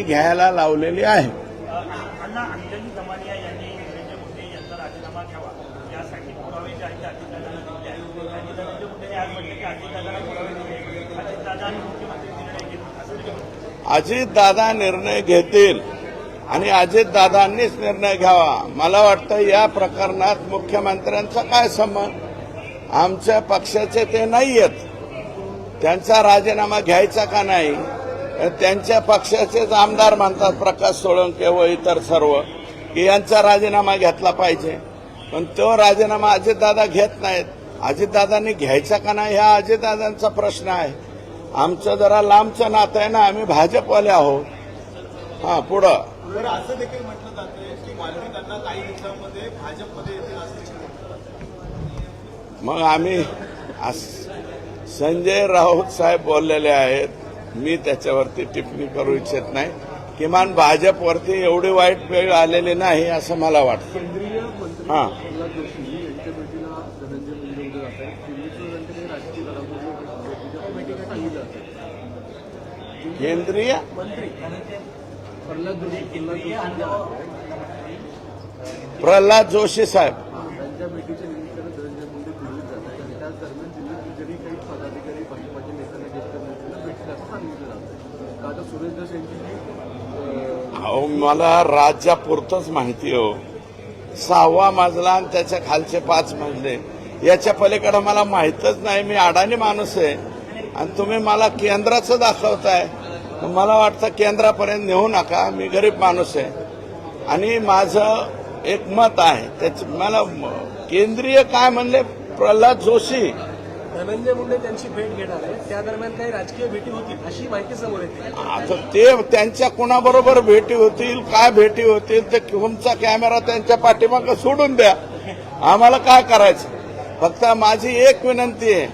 घ्यायला लावलेली आहे. अण्णा अंजली दमानिया यांनी धनंजय मुंडे यांचा राजीनामा घ्यावा यासाठी पुरावे जे आहेत ते अजितदादांना दिले आहेत आणि धनंजय मुंडेंनी आज म्हटलं की अजितदादांना पुरावे दिले. अजितदादा आणि मुख्यमंत्री निर्णय घेतील असं ते म्हटलं. अजितदादा निर्णय घेतील आणि अजितदादांनीच निर्णय घ्यावा. मला वाटतं या प्रकरणात मुख्यमंत्र्यांचा काय संबंध? आमच्या पक्षाचे ते नाहीयेत. त्यांचा राजीनामा घ्यायचा का नाही? त्यांच्या पक्षाचेच आमदार म्हणतात प्रकाश सोळंके व इतर सर्व की यांचा राजीनामा घेतला पाहिजे, पण तो राजीनामा अजितदादा घेत नाहीत. अजितदादांनी घ्यायचा का नाही हा अजितदादांचा प्रश्न आहे. आमचं जरा लांबचं नातं आहे ना, आम्ही भाजपवाले आहोत. हा पुढं असं देखील म्हटलं जातंय की मालवीकांना काही दिवसांमध्ये भाजपमध्ये येतील असं मग आम्ही संजय राऊत साहेब बोललेले आहेत, मी त्याच्यावरती टिप्पणी करू इच्छित नाही. किमान भाजपवरती एवढी वाईट वेळ आलेली नाही असं मला वाटतं. हा केंद्रीय प्रल्हाद जोशी साहेब त्यांच्या भेटीच्या निमित्तानं धनंजय मुंडे दिल्लीत जात आहेत आणि त्याच दरम्यान दिल्लीत जरी काही पदाधिकारी भाजपाच्या नेत्यांना ज्येष्ठ नेत्यांना भेटले असं सांगितलं जातं. आता सुरेश दास यांची अहो मला राज्यापुरतंच माहिती हो. 6वा मजला आणि त्याच्या खालचे 5 मजले, याच्या पलीकडे मला माहीतच नाही. मी अडाणी माणूस आहे आणि तुम्ही मला केंद्राचं दाखवताय. मला वाटतं केंद्रापर्यंत नेऊ नका. मी गरीब माणूस आहे आणि माझं एक मत आहे. त्याच मला केंद्रीय काय म्हणले प्रल्हाद जोशी धनंजय मुंडे त्यांची भेट घेणार आहे. त्या दरम्यान काही राजकीय भेटी होतील अशी माहिती समोर येते. आता ते त्यांच्या कोणाबरोबर भेटी होतील, काय भेटी होतील ते तुमचा कॅमेरा त्यांच्या पाठीमागं सोडून द्या. आम्हाला काय करायचं? फक्त माझी एक विनंती आहे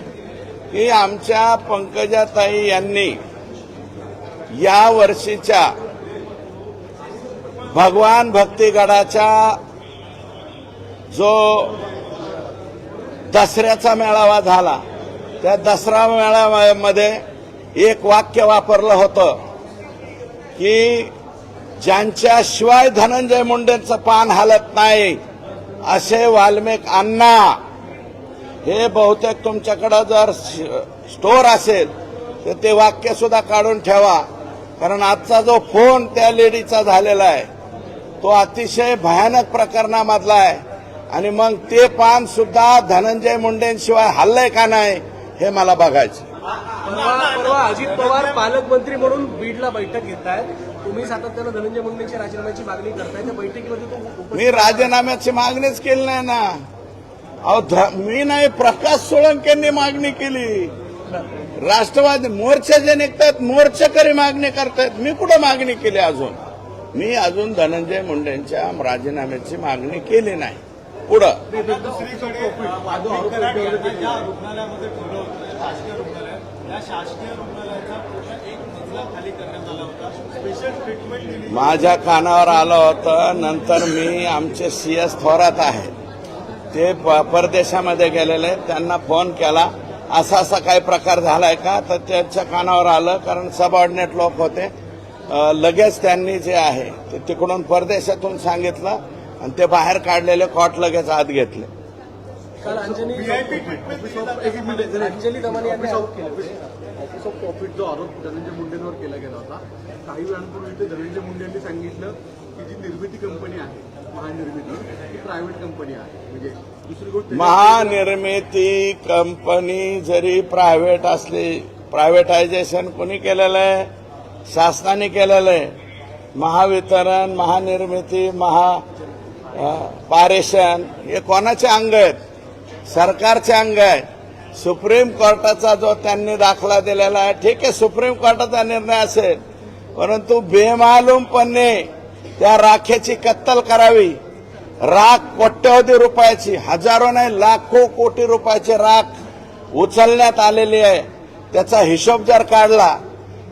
की आमच्या पंकजाताई यांनी या वर्षीच्या भगवान भक्तिगडाच्या जो दसऱ्याचा मेळावा झाला त्या दसरा मेळाव्यामध्ये एक वाक्य वापरलं होतं की ज्यांच्याशिवाय धनंजय मुंडेंचं पान हालत नाही असे वाल्मिक अण्णा. हे बहुतेक तुमच्याकडे जर स्टोअर असेल तर ते वाक्य सुद्धा काढून ठेवा, कारण आजचा जो फोन त्या लेडीचा झालेला आहे तो अतिशय भयानक प्रकरणामधला आहे. आणि मग ते पान सुद्धा धनंजय मुंडेंशिवाय हल्लंय का नाही हे मला बघायचं. परवा अजित पवार पालकमंत्री म्हणून बीडला बैठक घेत आहेत. तुम्ही सातत्यानं धनंजय मुंडेंच्या राजीनाम्याची मागणी करताय. त्या बैठकीमध्ये तो मी राजीनाम्याची मागणीच केली नाही ना. अहो मी नाही, प्रकाश सोळंकेंनी मागणी केली. राष्ट्रवादी मोर्चे जे निघतात मोर्चेकरी मागणी करतायत. मी कुठं मागणी केली अजून? मी अजून धनंजय मुंडेंच्या राजीनाम्याची मागणी केली नाही. पुढं रुग्णालयामध्ये ठेवलं होतं शासकीय रुग्णालय, त्या शासकीय रुग्णालयाचा एक मजला खाली करण्यात आला होता. स्पेशल ट्रीटमेंट दिली. माझ्या कानावर आलं होतं. नंतर मी आमचे CS थोरात आहेत ते परदेशामध्ये गेलेले, त्यांना फोन केला असा असा काही प्रकार झालाय का, तर त्यांच्या कानावर आलं. कारण सबऑर्डिनेट लोक होते. लगेच त्यांनी जे आहे ते तिकडून परदेशातून सांगितलं आणि ते बाहेर काढलेले कॉट लगेच आत घेतले. काल अंजली दमानी यांनी ऑफिस ऑफ प्रॉफिट जो आरोप धनंजय मुंडेंवर केला गेला होता, काही वेळांपूर्वी ते धनंजय मुंडे यांनी सांगितलं की जी निर्मिती कंपनी आहे महानिर्मिती ही प्रायव्हेट कंपनी आहे. म्हणजे दुसरी गोष्ट, महानिर्मिती कंपनी जरी प्रायव्हेट असली, प्रायव्हेटायझेशन कोणी केलेलं आहे? शासनाने केलेलं आहे. महावितरण, महानिर्मिती, पारेषण हे कोणाचे अंग आहेत? सरकारचे अंग आहे. सुप्रीम कोर्टाचा जो त्यांनी दाखला दिलेला आहे, ठीक आहे, सुप्रीम कोर्टाचा निर्णय असेल, परंतु बेमालूमपणे त्या राखेची कत्तल करावी. राख कोट्यवधी रुपयाची, हजारो नाही लाखो कोटी रुपयाची राख उचलण्यात आलेली आहे. त्याचा हिशोब जर काढला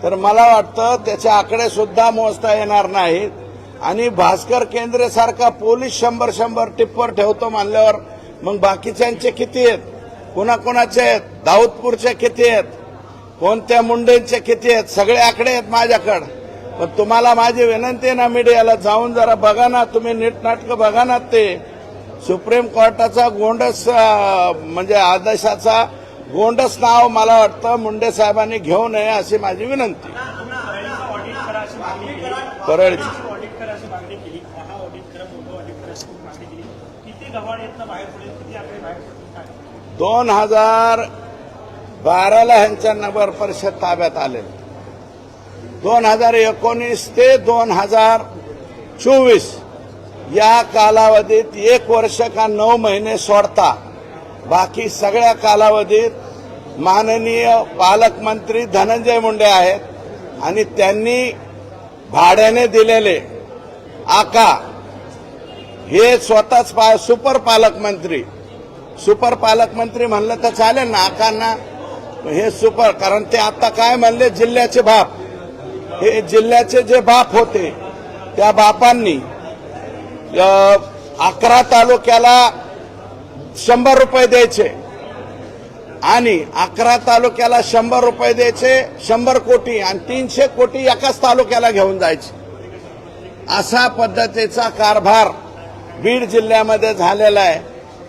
तर मला वाटतं त्याचे आकडे सुद्धा मोजता येणार नाहीत. आणि भास्कर केंद्रे सारखा पोलीस 100 टिप्पर ठेवतो मानल्यावर मग बाकीच्यांचे किती आहेत? कुणाकुणाचे आहेत? दाऊदपूरचे किती आहेत? कोणत्या मुंडेंचे किती आहेत? सगळे आकडे आहेत माझ्याकडे. पण तुम्हाला माझी विनंती आहे ना, मीडियाला जाऊन जरा बघा ना, तुम्ही नीटनाटकं बघा ना. ते सुप्रीम कोर्टाचा गोंडस म्हणजे आदेशाचा गोंडस नाव मला वाटतं मुंडे साहेबांनी घेऊ नये अशी माझी विनंती. परळीचं ऑडिट करा अशी मागणी केली. परळीची ऑडिट करा अशी मागणी केली. हा ऑडिट करा, मोठं ऑडिट करा अशी मागणी केली. किती गव्हाण येतं बाहेर पडेल, किती आकडे बाहेर पडतील काय? 2012ला ह्यांच्या नगर परिषद ताब्यात आले. 2019 ते 2024 या कालावधीत 1 वर्ष का 9 महिने सोडता बाकी सगळ्या कालावधीत माननीय पालकमंत्री धनंजय मुंडे आहेत आणि त्यांनी भाड्याने दिलेले आका हे स्वतःच सुपर पालकमंत्री म्हणलं तर चालेल ना आकांना. हे सुपर, कारण ते आता काय म्हणले, जिल्ह्याचे बाप. हे जिल्ह्याचे जे बाप होते त्या बापांनी 11 तालुक्याला 100 रुपये द्यायचे आणि 11 तालुक्याला 100 रुपये द्यायचे, 100 कोटी आणि 300 कोटी एकाच तालुक्याला घेऊन जायचे. असा पद्धतीचा कारभार बीड जिल्ह्यामध्ये झालेला आहे.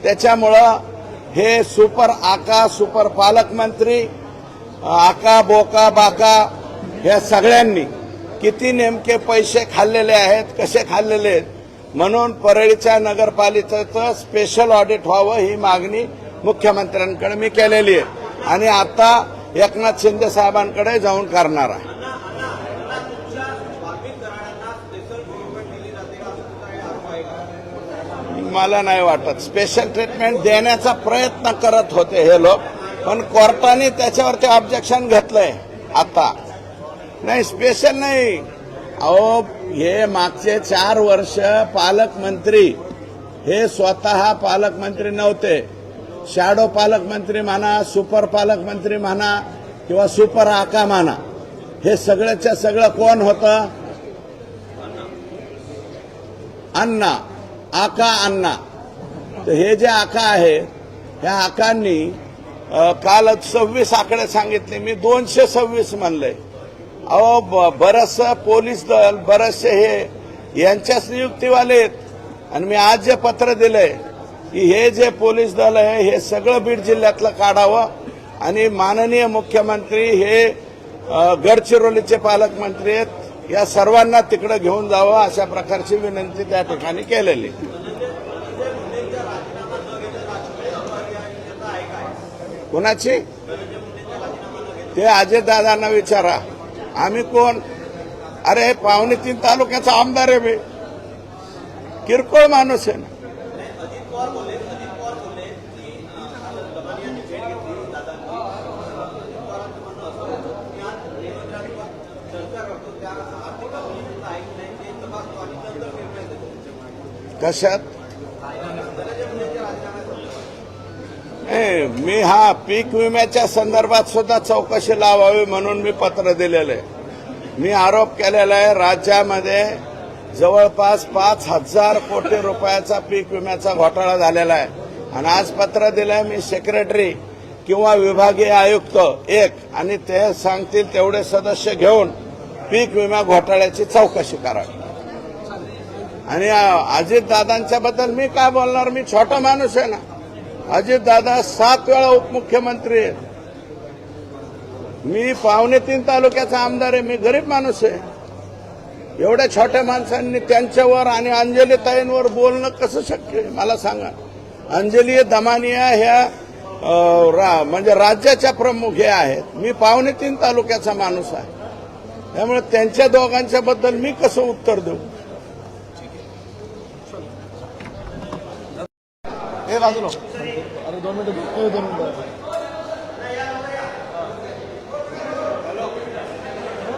त्याच्यामुळं हे सुपर पालकमंत्री आका बोका बाका या सगळ्यांनी किती नेमके पैसे खाल्लेले आहेत, कसे खाल्लेले आहेत, म्हणून परळीच्या नगरपालिकेचं स्पेशल ऑडिट व्हावं ही मागणी मुख्यमंत्र्यांकडे मी केलेली आहे आणि आता एकनाथ शिंदे साहेबांकडे जाऊन करणार आहे. मला नाही वाटत. स्पेशल ट्रीटमेंट देण्याचा प्रयत्न करत होते हे लोक, पण कोर्टाने त्याच्यावरती ऑब्जेक्शन घेतलंय. आता नाही, स्पेशल नाही. अहो, हे मागचे 4 वर्ष पालकमंत्री हे स्वतः पालकमंत्री नव्हते. शॅडो पालकमंत्री म्हणा, सुपर पालकमंत्री म्हणा किंवा सुपर आका म्हणा, हे सगळ्याच्या सगळं कोण होतं? अण्णा, आका अण्णा. तर हे जे आका आहेत, ह्या आकांनी काल 26 आकडे सांगितले, मी 226 म्हणले. अहो, बरचसं पोलीस दल, बरेचसे हे यांच्याच नियुक्तीवाले आहेत. आणि मी आज जे पत्र दिलंय की हे जे पोलीस दल आहे हे सगळं बीड जिल्ह्यातलं काढावं आणि माननीय मुख्यमंत्री हे गडचिरोलीचे पालकमंत्री आहेत, या सर्वांना तिकडे घेऊन जावं अशा प्रकारची विनंती त्या ठिकाणी केलेली. कोणाची? ते अजयदादांना विचारा. आम्ही कोण? अरे 2.25 तालुक्याचा आमदार आहे मी, किरकोळ माणूस आहे ना. कशात? मी पीक विम्याच्या संदर्भात सुद्धा चौकशी लावावी म्हणून मी पत्र दिलेलं आहे. मी आरोप केलेला आहे राज्यामध्ये जवळपास 5,000 कोटी रुपयाचा पीक विम्याचा घोटाळा झालेला आहे. आणि आज पत्र दिलंय मी सेक्रेटरी किंवा विभागीय आयुक्त एक आणि ते सांगतील तेवढे सदस्य घेऊन पीक विमा घोटाळ्याची चौकशी करावी. आणि अजितदादांच्या बद्दल मी काय बोलणार? मी छोटा माणूस आहे ना. अजितदादा 7 वेळा उपमुख्यमंत्री आहेत. मी 2.25 तालुक्याचा आमदार आहे. मी गरीब माणूस आहे. एवढ्या छोट्या माणसांनी त्यांच्यावर आणि अंजलीताईंवर बोलणं कसं शक्य आहे मला सांगा. अंजली दमानिया ह्या म्हणजे राज्याच्या प्रमुख हे आहेत. मी 2.25 तालुक्याचा माणूस आहे. त्यामुळे त्यांच्या दोघांच्या बद्दल मी कसं उत्तर देऊ? बाजूला अरे 2 मिनिटं